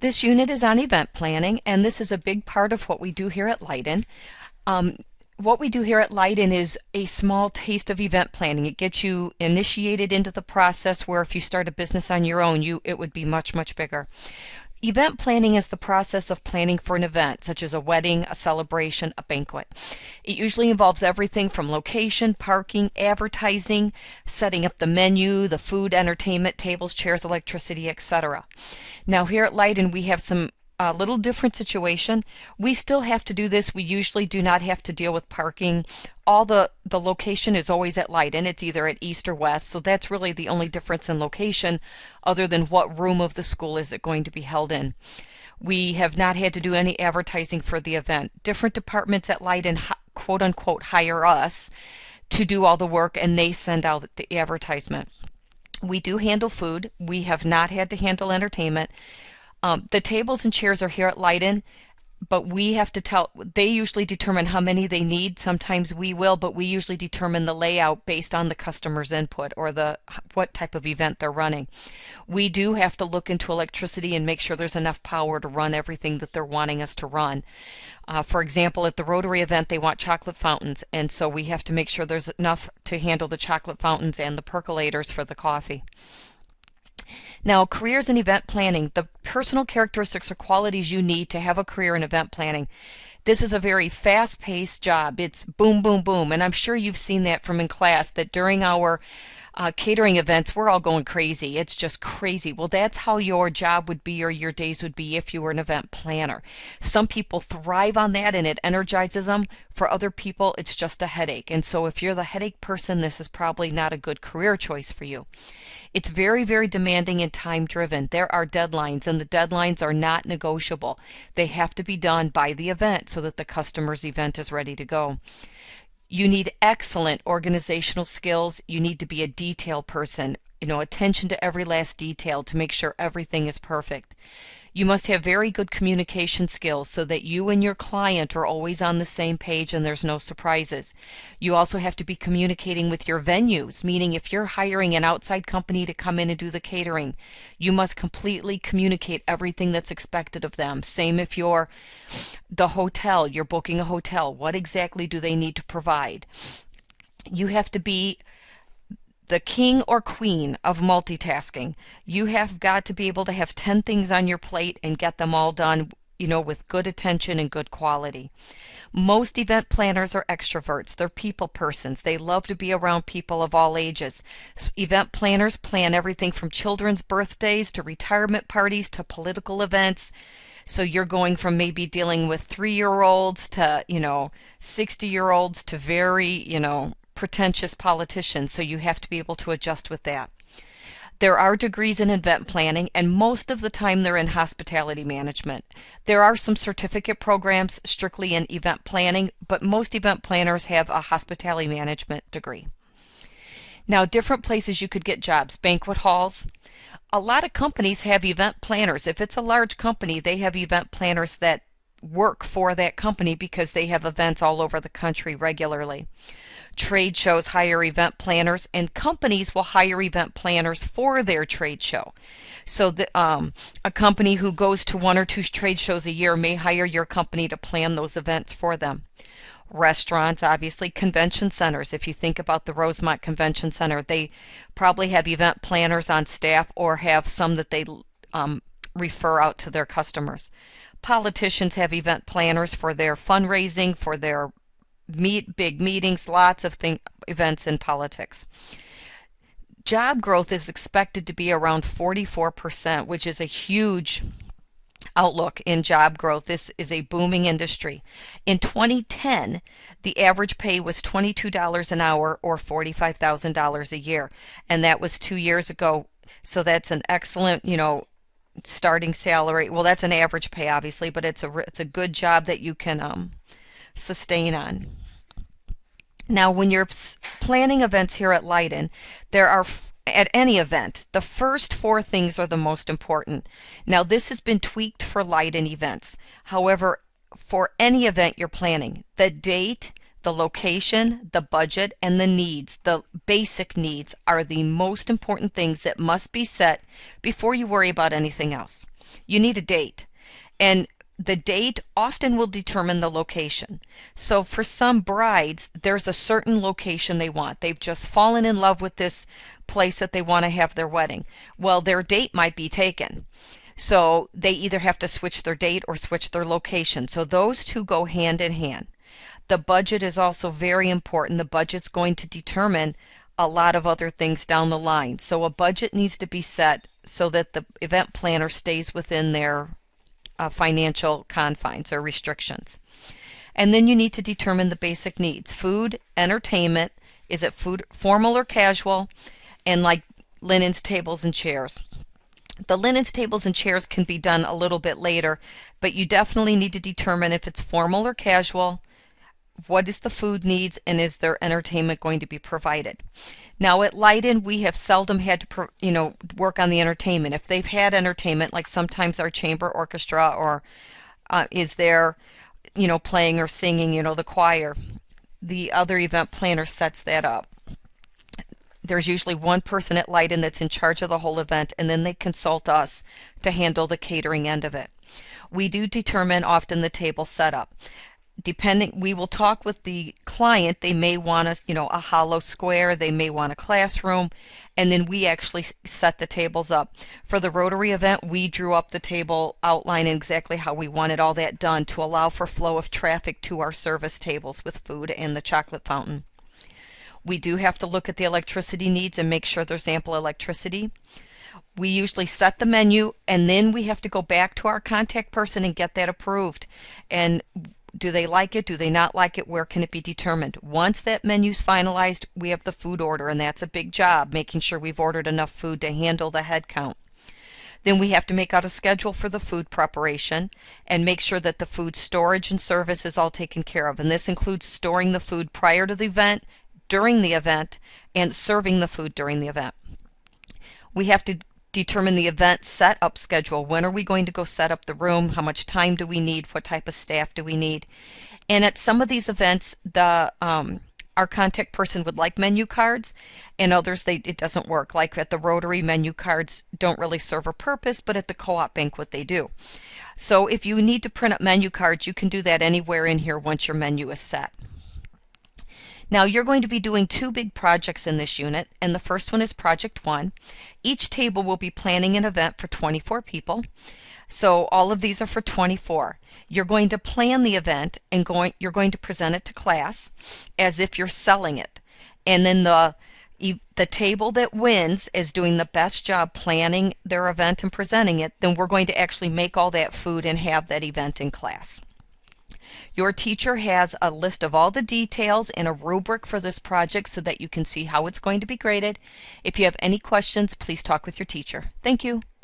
This unit is on event planning, and this is a big part of what we do here at Leiden. What we do here at Leiden is a small taste of event planning. It gets you initiated into the process where if you start a business on your own, it would be much, much bigger. Event planning is the process of planning for an event, such as a wedding, a celebration, a banquet. It usually involves everything from location, parking, advertising, setting up the menu, the food, entertainment, tables, chairs, electricity, etc. Now here at Leiden we have some little different situation. We still have to do this. We usually do not have to deal with parking. All the location is always at Leiden. It's either at East or West, so that's really the only difference in location other than what room of the school is it going to be held in. We have not had to do any advertising for the event. Different departments at Leiden quote unquote hire us to do all the work, and they send out the advertisement. We do handle food. We have not had to handle entertainment. The tables and chairs are here at Leiden, but we have to they usually determine how many they need. Sometimes we will, but we usually determine the layout based on the customer's input or what type of event they're running. We do have to look into electricity and make sure there's enough power to run everything that they're wanting us to run. For example, at the Rotary event, they want chocolate fountains, and so we have to make sure there's enough to handle the chocolate fountains and the percolators for the coffee. Now, careers in event planning, the personal characteristics or qualities you need to have a career in event planning. This is a very fast-paced job. It's boom, boom, boom, and I'm sure you've seen that from in class, that during our catering events, we're all going crazy. It's just crazy. Well, that's how your job would be or your days would be if you were an event planner. Some people thrive on that and it energizes them. For other people, it's just a headache. And so if you're the headache person, this is probably not a good career choice for you. It's very, very demanding and time driven. There are deadlines, and the deadlines are not negotiable. They have to be done by the event so that the customer's event is ready to go. You need excellent organizational skills. You need to be a detail person, attention to every last detail to make sure everything is perfect. You must have very good communication skills so that you and your client are always on the same page and there's no surprises. You also have to be communicating with your venues, meaning if you're hiring an outside company to come in and do the catering, you must completely communicate everything that's expected of them. Same if you're the hotel, you're booking a hotel. What exactly do they need to provide? You have to be the king or queen of multitasking. You have got to be able to have 10 things on your plate and get them all done, with good attention and good quality. Most event planners are extroverts. They're people persons. They love to be around people of all ages. Event planners plan everything from children's birthdays to retirement parties to political events. So you're going from maybe dealing with 3-year-olds to, 60-year-olds to very, pretentious politicians, so you have to be able to adjust with that. There are degrees in event planning, and most of the time they're in hospitality management. There are some certificate programs strictly in event planning, but most event planners have a hospitality management degree. Now, different places you could get jobs. Banquet halls. A lot of companies have event planners. If it's a large company, they have event planners that work for that company because they have events all over the country regularly. Trade shows hire event planners, and companies will hire event planners for their trade show. So a company who goes to 1 or 2 trade shows a year may hire your company to plan those events for them. Restaurants, obviously. Convention centers. If you think about the Rosemont Convention Center, they probably have event planners on staff or have some that they refer out to their customers. Politicians have event planners for their fundraising, for their big meetings, lots of events in politics. Job growth is expected to be around 44%, which is a huge outlook in job growth. This is a booming industry. In 2010, the average pay was $22 an hour or $45,000 a year, and that was 2 years ago. So that's an excellent, starting salary. Well, that's an average pay, obviously, but it's a good job that you can sustain on. Now, when you're planning events here at Leiden, there are, at any event, the first 4 things are the most important. Now, this has been tweaked for Leiden events. However, for any event you're planning, the date, the location, the budget, and the needs, the basic needs, are the most important things that must be set before you worry about anything else. You need a date. And the date often will determine the location. So for some brides, there's a certain location they want. They've just fallen in love with this place that they want to have their wedding. Well, their date might be taken. So they either have to switch their date or switch their location. So those two go hand in hand. The budget is also very important. The budget's going to determine a lot of other things down the line. So a budget needs to be set so that the event planner stays within their financial confines or restrictions. And then you need to determine the basic needs. Food, entertainment, is it food formal or casual, and like linens, tables, and chairs. The linens, tables, and chairs can be done a little bit later, but you definitely need to determine if it's formal or casual, what is the food needs, and is there entertainment going to be provided. Now at Leiden, we have seldom had to work on the entertainment. If they've had entertainment, like sometimes our chamber orchestra or is there playing or singing, the choir, the other event planner sets that up. There's usually one person at Leiden that's in charge of the whole event, and then they consult us to handle the catering end of it. We do determine often the table setup. We will talk with the client. They may want a hollow square, they may want a classroom, and then we actually set the tables up. For the Rotary event, we drew up the table outline and exactly how we wanted all that done to allow for flow of traffic to our service tables with food and the chocolate fountain. We do have to look at the electricity needs and make sure there's ample electricity. We usually set the menu, and then we have to go back to our contact person and get that approved. And do they like it? Do they not like it? Where can it be determined? Once that menu's finalized, we have the food order, and that's a big job, making sure we've ordered enough food to handle the head count. Then we have to make out a schedule for the food preparation and make sure that the food storage and service is all taken care of. And this includes storing the food prior to the event, during the event, and serving the food during the event. We have to determine the event setup schedule. When are we going to go set up the room? How much time do we need? What type of staff do we need? And at some of these events, our contact person would like menu cards, and others it doesn't work. Like at the Rotary, menu cards don't really serve a purpose, but at the co-op banquet they do. So if you need to print up menu cards, you can do that anywhere in here once your menu is set. Now you're going to be doing two big projects in this unit, and the first one is Project 1. Each table will be planning an event for 24 people. So all of these are for 24. You're going to plan the event and you're going to present it to class as if you're selling it. And then the table that wins is doing the best job planning their event and presenting it. Then we're going to actually make all that food and have that event in class. Your teacher has a list of all the details and a rubric for this project so that you can see how it's going to be graded. If you have any questions, please talk with your teacher. Thank you.